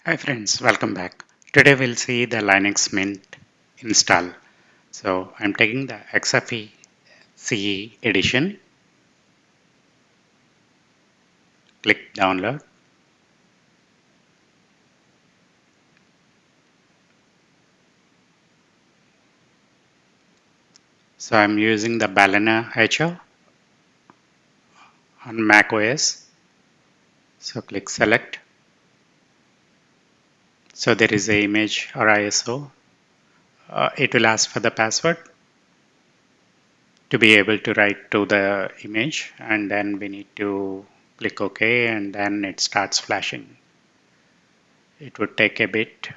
Hi friends, welcome back. Today we'll see the Linux Mint install. So I'm taking the XFCE edition, click download. So I'm using the Balena HO on Mac OS. So click select. So there is a image or ISO. It will ask for the password to be able to write to the image, and then we need to click OK, and then it starts flashing. It would take a bit.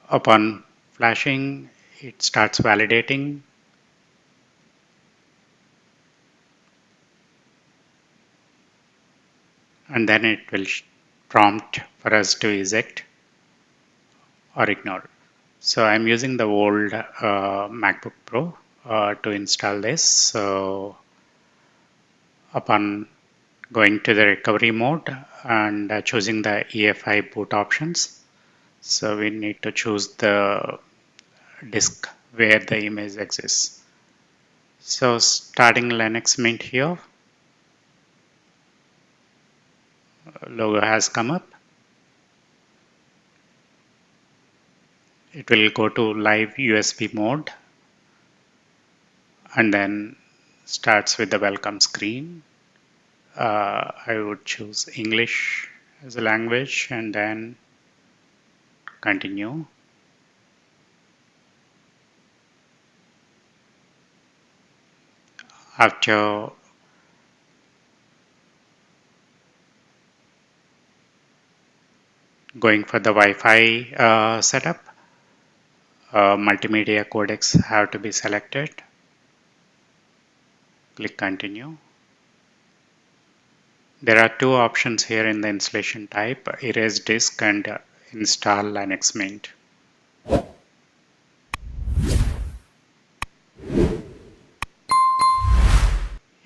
Upon flashing, it starts validating, and then it will prompt for us to eject or ignore. So I'm using the old MacBook Pro to install this. So upon going to the recovery mode and choosing the EFI boot options, so we need to choose the disk where the image exists. So starting Linux Mint here, logo has come up. It will go to live USB mode and then starts with the welcome screen. I would choose English as a language and then continue. After going for the Wi-Fi setup, multimedia codecs have to be selected. Click continue. There are two options here in the installation type, erase disk and install Linux Mint.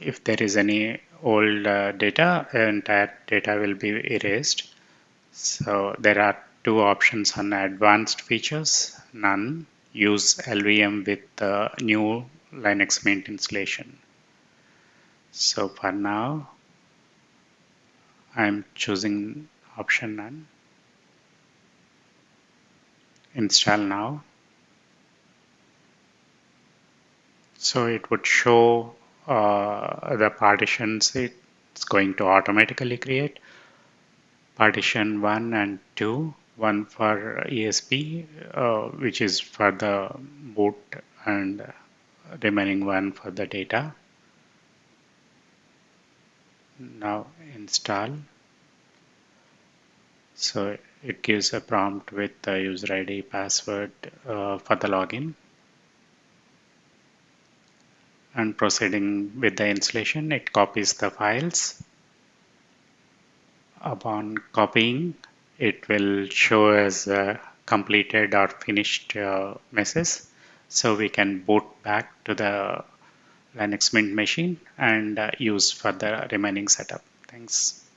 If there is any old data, entire data will be erased. So there are two options on advanced features, none, use LVM with the new Linux Mint installation. So for now, I'm choosing option none, install now. So it would show the partitions it's going to automatically create. Partition 1 and 2, one for ESP, which is for the boot, and remaining one for the data. Now install. So it gives a prompt with the user ID password for the login. And proceeding with the installation, it copies the files. Upon copying, it will show as a completed or finished message. So we can boot back to the Linux Mint machine and use for the remaining setup. Thanks.